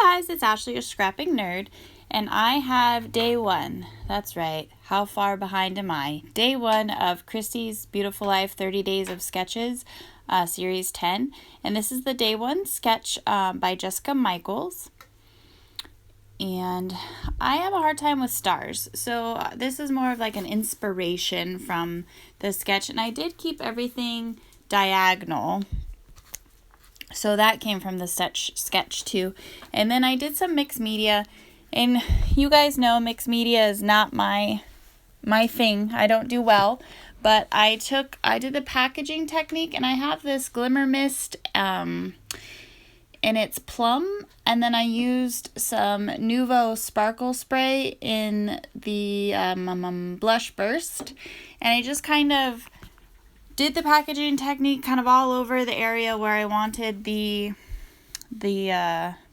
guys, it's Ashley, your scrapping nerd, and I have day one. That's right. How far behind am I? Day one of Christy's Beautiful Life 30 Days of Sketches, Series 10. And this is the day one sketch by Jessica Michaels. And I have a hard time with stars. So this is more of like an inspiration from the sketch. And I did keep everything diagonal. So that came from the sketch too. And then I did some mixed media. And you guys know mixed media is not my thing. I don't do well. But I did the packaging technique, and I have this glimmer mist and it's plum. And then I used some Nuvo sparkle spray in the blush burst. And I just kind of did the packaging technique kind of all over the area where I wanted the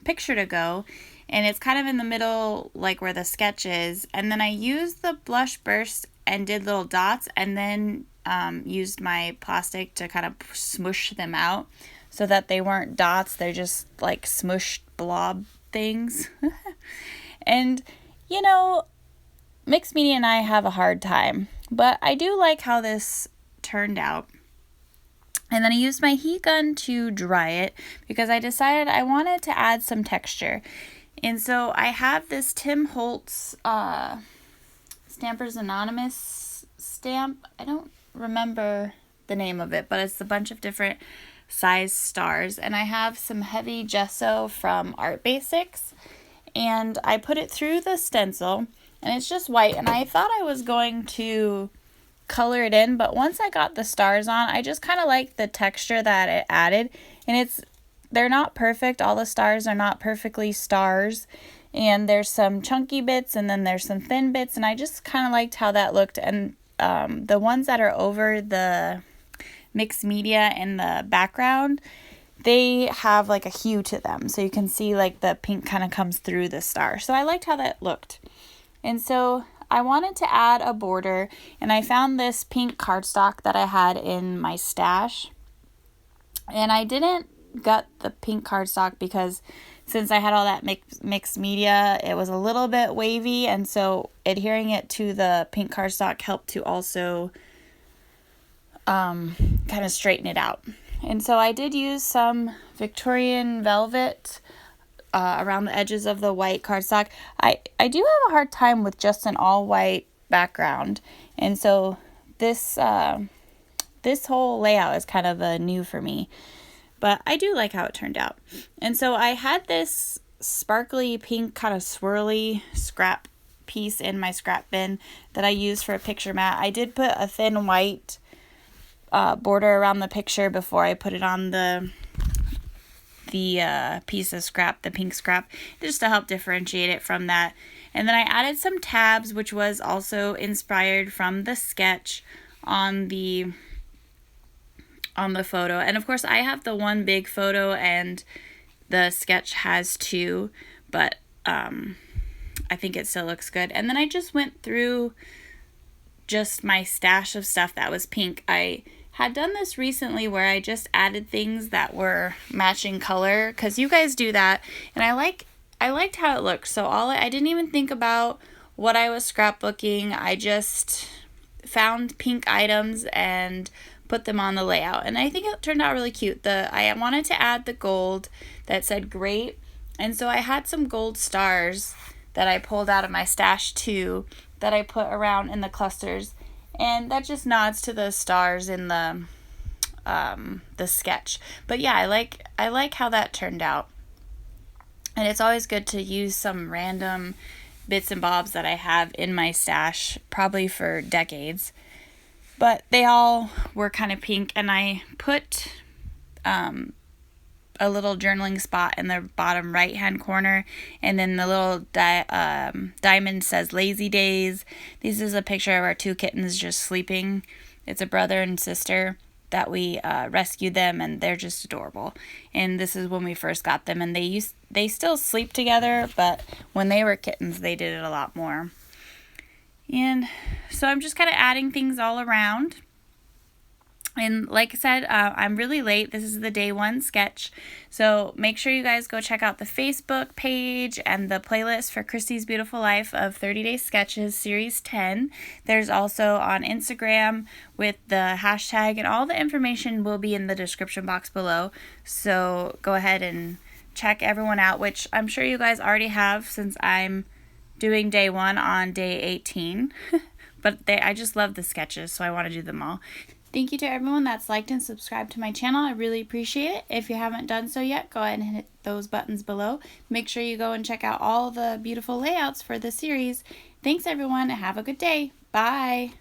picture to go. And it's kind of in the middle, like where the sketch is. And then I used the blush burst and did little dots, and then used my plastic to kind of smush them out so that they weren't dots. They're just like smushed blob things. And, you know, mixed media and I have a hard time. But I do like how this turned out. And then I used my heat gun to dry it because I decided I wanted to add some texture. And so I have this Tim Holtz Stampers Anonymous stamp. I don't remember the name of it, but it's a bunch of different size stars. And I have some heavy gesso from Art Basics. And I put it through the stencil, and it's just white. And I thought I was going to color it in, but once I got the stars on, I just kind of like the texture that it added. And they're not perfect. All the stars are not perfectly stars. And there's some chunky bits, and then there's some thin bits, and I just kind of liked how that looked. And the ones that are over the mixed media in the background, they have like a hue to them. So you can see like the pink kind of comes through the star. So I liked how that looked. And so I wanted to add a border, and I found this pink cardstock that I had in my stash. And I didn't gut the pink cardstock because since I had all that mixed media, it was a little bit wavy, and so adhering it to the pink cardstock helped to also kind of straighten it out. And so I did use some Victorian velvet around the edges of the white cardstock. I do have a hard time with just an all white background, and so this whole layout is kind of new for me. But I do like how it turned out. And so I had this sparkly pink kind of swirly scrap piece in my scrap bin that I used for a picture mat. I did put a thin white border around the picture before I put it on the piece of scrap, the pink scrap, just to help differentiate it from that. And then I added some tabs, which was also inspired from the sketch on the photo. And of course I have the one big photo and the sketch has two, but I think it still looks good. And then I just went through just my stash of stuff that was pink. I had done this recently where I just added things that were matching color, because you guys do that, and I liked how it looked. So I didn't even think about what I was scrapbooking. I just found pink items and put them on the layout, and I think it turned out really cute. I wanted to add the gold that said great, and so I had some gold stars that I pulled out of my stash too that I put around in the clusters, and that just nods to the stars in the sketch. But yeah, I like how that turned out, and it's always good to use some random bits and bobs that I have in my stash, probably for decades. But they all were kind of pink, and I put a little journaling spot in the bottom right-hand corner, and then the little diamond says Lazy Days. This is a picture of our two kittens just sleeping. It's a brother and sister that we rescued them, and they're just adorable. And this is when we first got them, and they still sleep together, but when they were kittens, they did it a lot more. And so I'm just kind of adding things all around. And like I said, I'm really late. This is the day 1 sketch. So make sure you guys go check out the Facebook page and the playlist for Christy's Beautiful Life of 30 Day Sketches Series 10. There's also on Instagram with the hashtag, and all the information will be in the description box below. So go ahead and check everyone out, which I'm sure you guys already have since I'm doing day 1 on day 18. But I just love the sketches, so I want to do them all. Thank you to everyone that's liked and subscribed to my channel. I really appreciate it. If you haven't done so yet, go ahead and hit those buttons below. Make sure you go and check out all the beautiful layouts for the series. Thanks everyone, and have a good day. Bye!